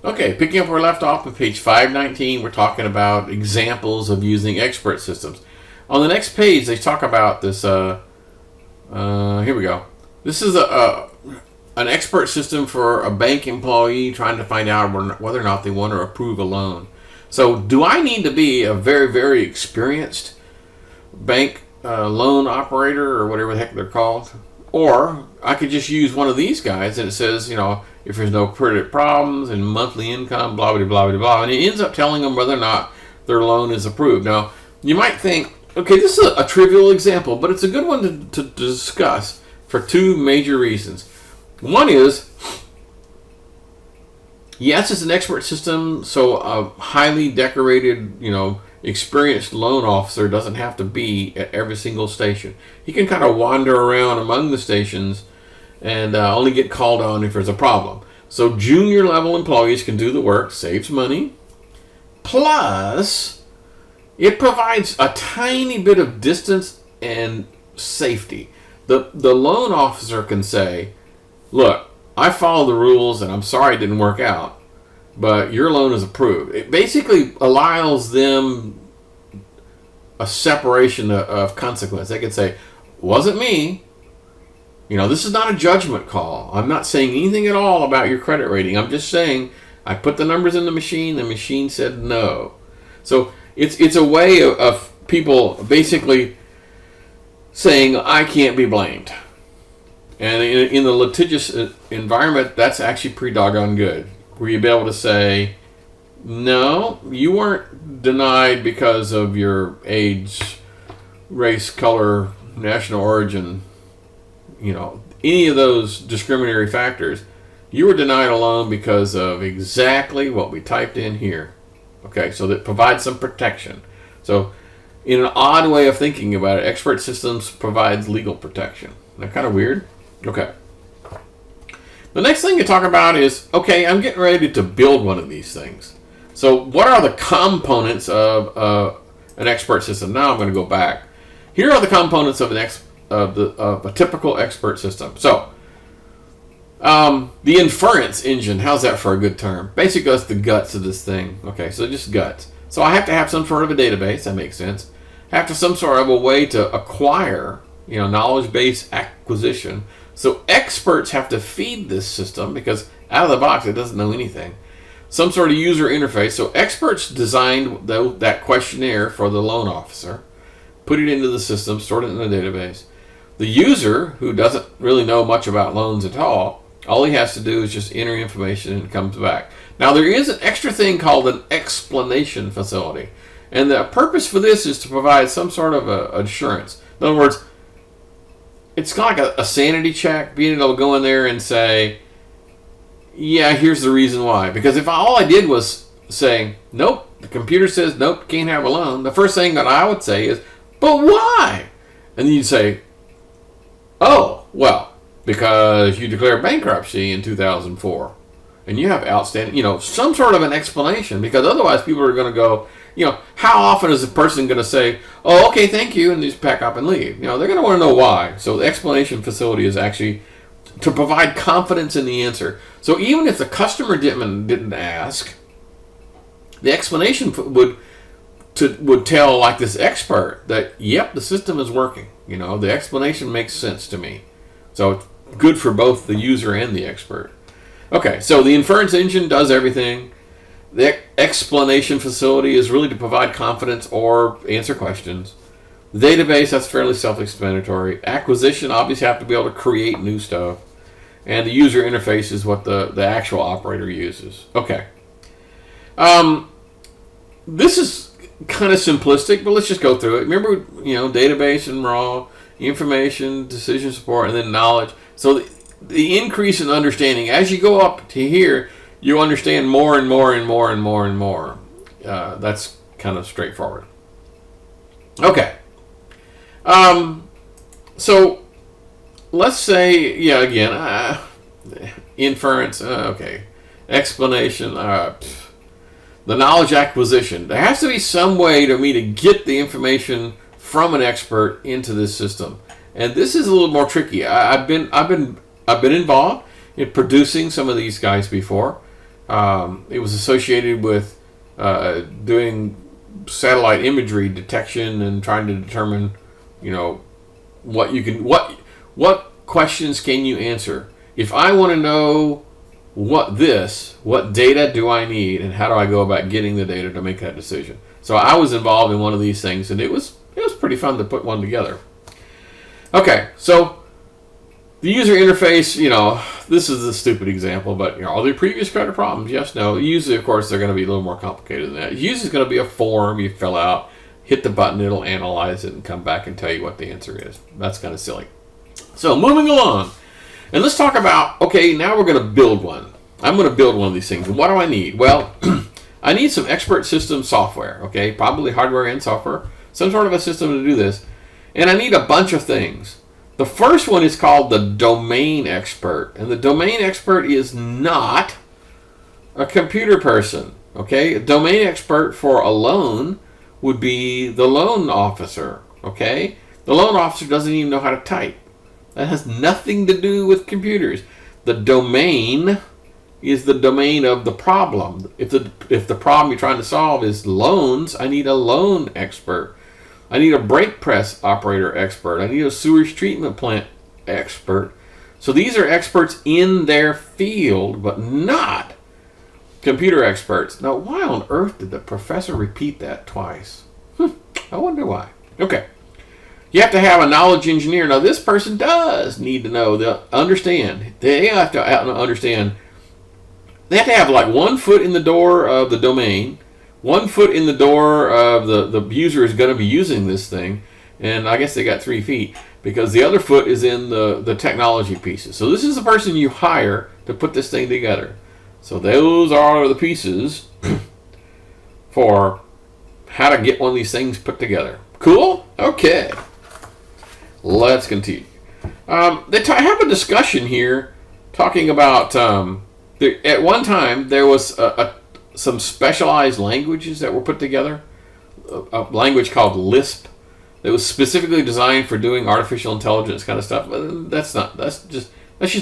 Okay, picking up where we left off with page 519, we're talking about examples of using expert systems. On the next page, they talk about this. Here we go. This is an expert system for a bank employee trying to find out whether or not they want to approve a loan. So, do I need to be a very, very experienced bank loan operator or whatever the heck they're called? Or I could just use one of these guys and it says, if there's no credit problems and monthly income, blah, blah, blah, blah, blah. And it ends up telling them whether or not their loan is approved. Now, you might think, okay, this is a trivial example, but it's a good one to discuss for two major reasons. One is, yes, it's an expert system, so a highly decorated, experienced loan officer doesn't have to be at every single station. He can kind of wander around among the stations and only get called on if there's a problem. So junior level employees can do the work, saves money. Plus, it provides a tiny bit of distance and safety. The loan officer can say, look, I follow the rules and I'm sorry it didn't work out, but your loan is approved. It basically allows them a separation of consequence. They can say, wasn't me. This is not a judgment call. I'm not saying anything at all about your credit rating. I'm just saying I put the numbers in the machine said no. So it's a way of people basically saying I can't be blamed. And in the litigious environment, that's actually pretty doggone good. Where you'll be able to say, no, you weren't denied because of your age, race, color, national origin, any of those discriminatory factors. You were denied a loan because of exactly what we typed in here. Okay, so that provides some protection. So in an odd way of thinking about it, expert systems provides legal protection. Isn't that kind of weird? Okay. The next thing you talk about is, okay, I'm getting ready to build one of these things. So what are the components of an expert system? Now I'm going to go back. Here are the components of a typical expert system. So the inference engine, how's that for a good term? Basically, that's the guts of this thing. Okay, so just guts. So I have to have some sort of a database. That makes sense. I have to some sort of a way to acquire, knowledge base acquisition. So experts have to feed this system because out of the box it doesn't know anything. Some sort of user interface. So experts designed that questionnaire for the loan officer, put it into the system, stored it in the database. The user, who doesn't really know much about loans at all he has to do is just enter information and it comes back. Now there is an extra thing called an explanation facility. And the purpose for this is to provide some sort of assurance. In other words, it's kind of like a sanity check, being able to go in there and say, yeah, here's the reason why. Because if all I did was say, nope, the computer says, nope, can't have a loan, the first thing that I would say is, but why? And then you'd say, oh, well, because you declared bankruptcy in 2004. And you have outstanding, some sort of an explanation. Because otherwise people are going to go, how often is a person going to say, oh, okay, thank you, and just pack up and leave? They're going to want to know why. So the explanation facility is actually to provide confidence in the answer. So even if the customer didn't ask, the explanation would tell, like this expert, that, yep, the system is working. The explanation makes sense to me. So it's good for both the user and the expert. Okay, so the inference engine does everything. The explanation facility is really to provide confidence or answer questions. The database, that's fairly self-explanatory. Acquisition, obviously have to be able to create new stuff. And the user interface is what the actual operator uses. Okay. This is kind of simplistic, but let's just go through it. Remember, database and raw, information, decision support, and then knowledge. So the increase in understanding, as you go up to here, you understand more and more and more and more and more. That's kind of straightforward. Okay. So let's say, again, inference, okay. Explanation, the knowledge acquisition. There has to be some way for me to get the information from an expert into this system. And this is a little more tricky. I've been involved in producing some of these guys before. It was associated with doing satellite imagery detection and trying to determine, what questions can you answer. If I want to know what data do I need, and how do I go about getting the data to make that decision? So I was involved in one of these things, and it was pretty fun to put one together. Okay, so the user interface, this is a stupid example, but are there previous credit problems? Yes, no. Usually, of course, they're going to be a little more complicated than that. Usually, it's going to be a form you fill out, hit the button, it'll analyze it, and come back and tell you what the answer is. That's kind of silly. So, moving along. And let's talk about, okay, now we're going to build one. I'm going to build one of these things. And what do I need? Well, I need some expert system software, okay? Probably hardware and software. Some sort of a system to do this. And I need a bunch of things. The first one is called the domain expert. And the domain expert is not a computer person, okay? A domain expert for a loan would be the loan officer, okay? The loan officer doesn't even know how to type. That has nothing to do with computers. The domain is the domain of the problem. If the problem you're trying to solve is loans, I need a loan expert. I need a brake press operator expert. I need a sewage treatment plant expert. So these are experts in their field, but not computer experts. Now, why on earth did the professor repeat that twice? I wonder why. Okay. You have to have a knowledge engineer. Now, this person does need to know, understand. They have to understand. They have to have like 1 foot in the door of the domain, 1 foot in the door of the user is going to be using this thing, and I guess they got 3 feet because the other foot is in the technology pieces. So this is the person you hire to put this thing together. So those are the pieces for how to get one of these things put together. Cool? Okay. Let's continue. They have a discussion here talking about at one time there was some specialized languages that were put together. A language called Lisp that was specifically designed for doing artificial intelligence kind of stuff. But that's just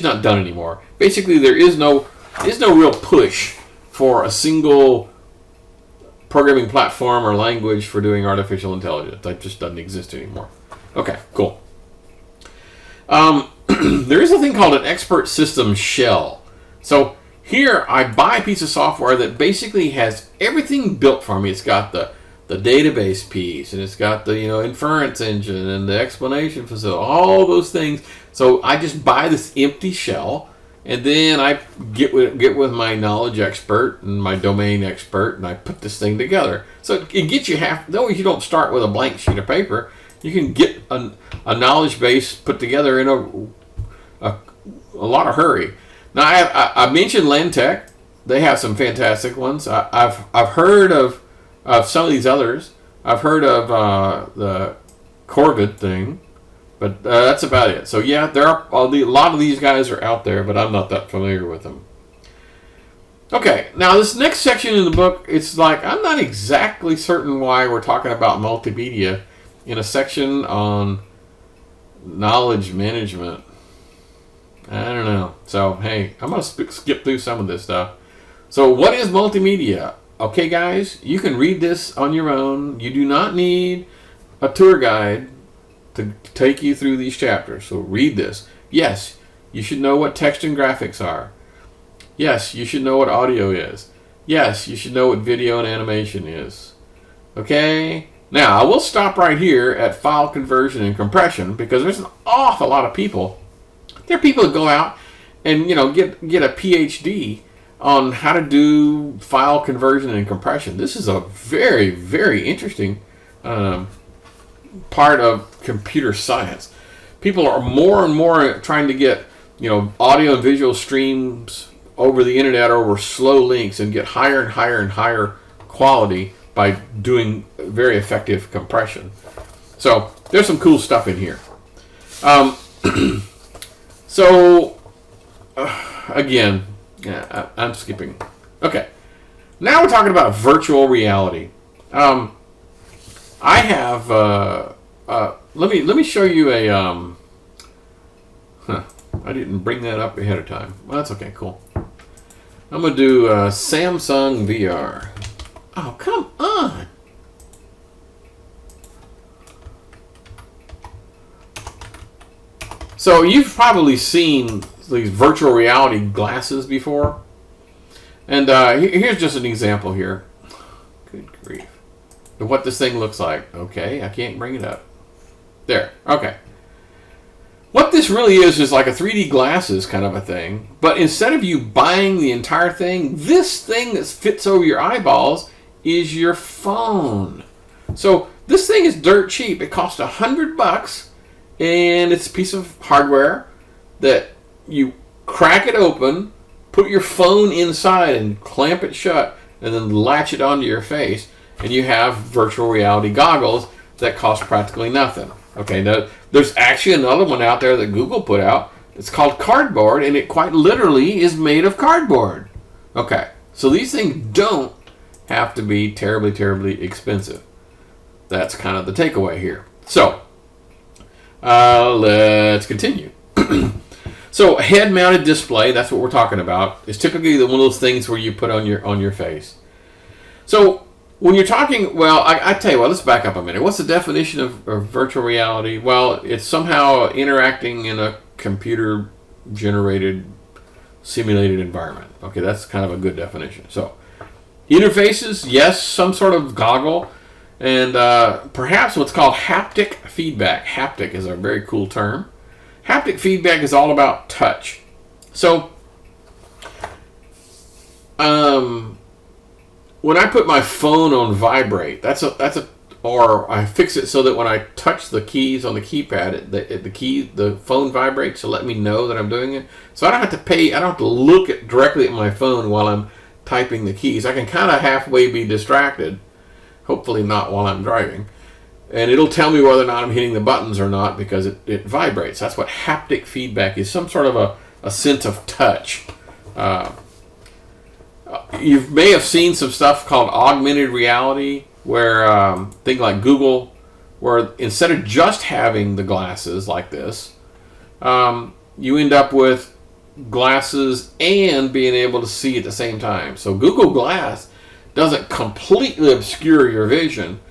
not done anymore. Basically, there is no real push for a single programming platform or language for doing artificial intelligence. That just doesn't exist anymore. Okay, cool. There is a thing called an expert system shell. So here I buy a piece of software that basically has everything built for me. It's got the database piece, and it's got the inference engine and the explanation facility, all those things. So I just buy this empty shell, and then I get with my knowledge expert and my domain expert, and I put this thing together. So it gets you though you don't start with a blank sheet of paper, you can get a knowledge base put together in a lot of hurry. Now I mentioned Lentech. They have some fantastic ones. I've heard of some of these others. I've heard of the Corvid thing, but that's about it. So yeah, there are a lot of these guys are out there, but I'm not that familiar with them. Okay, now this next section in the book, it's like I'm not exactly certain why we're talking about multimedia in a section on knowledge management. I don't know. So, hey, I'm going to skip through some of this stuff. So, what is multimedia? Okay, guys, you can read this on your own. You do not need a tour guide to take you through these chapters. So, read this. Yes, you should know what text and graphics are. Yes, you should know what audio is. Yes, you should know what video and animation is. Okay? Now, I will stop right here at file conversion and compression because there's an awful lot of people. There are people that go out and get a PhD on how to do file conversion and compression. This is a very, very interesting part of computer science. People are more and more trying to get audio and visual streams over the internet over slow links and get higher and higher and higher quality by doing very effective compression. So there's some cool stuff in here. Again, I'm skipping. Okay, now we're talking about virtual reality. I have. Let me show you a. I didn't bring that up ahead of time. Well, that's okay. Cool. I'm going to do Samsung VR. Oh, come on. So you've probably seen these virtual reality glasses before. And here's just an example here. Good grief. Of what this thing looks like. Okay, I can't bring it up. There. Okay. What this really is like a 3D glasses kind of a thing. But instead of you buying the entire thing, this thing that fits over your eyeballs is your phone. So this thing is dirt cheap. It costs $100, and it's a piece of hardware that you crack it open, put your phone inside and clamp it shut, and then latch it onto your face, and you have virtual reality goggles that cost practically nothing. Okay, now there's actually another one out there that Google put out. It's called Cardboard, and it quite literally is made of cardboard. Okay, so these things don't have to be terribly, terribly expensive. That's kind of the takeaway here. So, let's continue. So, a head-mounted display, that's what we're talking about, is typically one of those things where you put on your face. So, when you're talking, well, I tell you what, let's back up a minute. What's the definition of virtual reality? Well, it's somehow interacting in a computer-generated, simulated environment. Okay, that's kind of a good definition. So, interfaces, yes, some sort of goggle, and perhaps what's called haptic feedback. Haptic is a very cool term. Haptic feedback is all about touch. So, when I put my phone on vibrate, or I fix it so that when I touch the keys on the keypad, the phone vibrates to let me know that I'm doing it. So I don't have to look directly at my phone while I'm typing the keys. I can kind of halfway be distracted, hopefully not while I'm driving, and it'll tell me whether or not I'm hitting the buttons or not because it vibrates. That's what haptic feedback is, some sort of a sense of touch. You may have seen some stuff called augmented reality, where things like Google, where instead of just having the glasses like this, you end up with glasses and being able to see at the same time. So Google Glass doesn't completely obscure your vision.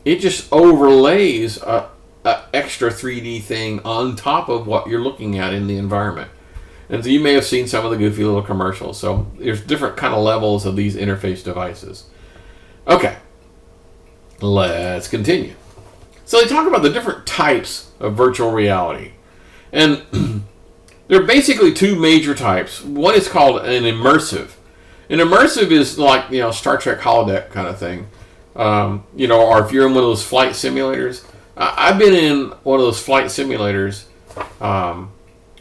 It just overlays a extra 3D thing on top of what you're looking at in the environment. And so you may have seen some of the goofy little commercials. So there's different kind of levels of these interface devices. Okay, let's continue. So they talk about the different types of virtual reality. And there are basically two major types. One is called an immersive. An immersive is like, Star Trek holodeck kind of thing. Or if you're in one of those flight simulators. I've been in one of those flight simulators,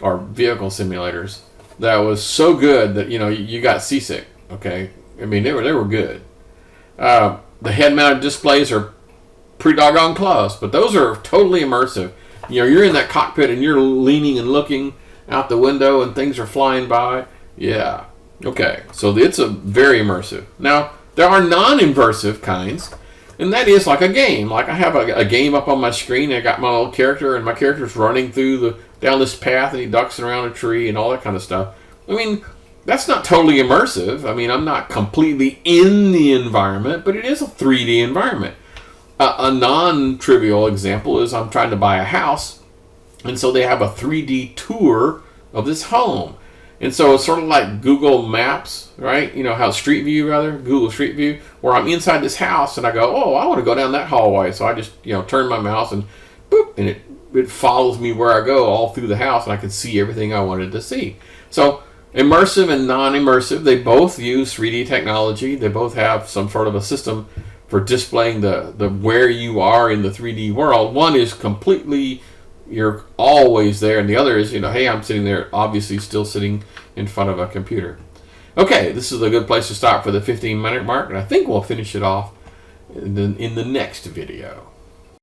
or vehicle simulators, that was so good that, you got seasick, okay? I mean, they were good. The head-mounted displays are pretty doggone close, but those are totally immersive. You're in that cockpit and you're leaning and looking out the window and things are flying by. Yeah. Okay. So it's a very immersive. Now, there are non-immersive kinds, and that is like a game. Like I have a game up on my screen. I got my little character, and my character's running down this path, and he ducks around a tree and all that kind of stuff. I mean, that's not totally immersive. I mean, I'm not completely in the environment, but it is a 3D environment. A non-trivial example is I'm trying to buy a house, and so they have a 3D tour of this home. And so it's sort of like Google Maps, right? How Google Street View, where I'm inside this house and I go, oh, I want to go down that hallway. So I just, turn my mouse and boop, and it follows me where I go all through the house, and I can see everything I wanted to see. So immersive and non-immersive, they both use 3D technology. They both have some sort of a system for displaying the where you are in the 3D world. One is completely, you're always there, and the other is, hey, I'm sitting there, obviously still sitting in front of a computer. Okay, this is a good place to stop for the 15-minute mark, and I think we'll finish it off in the next video.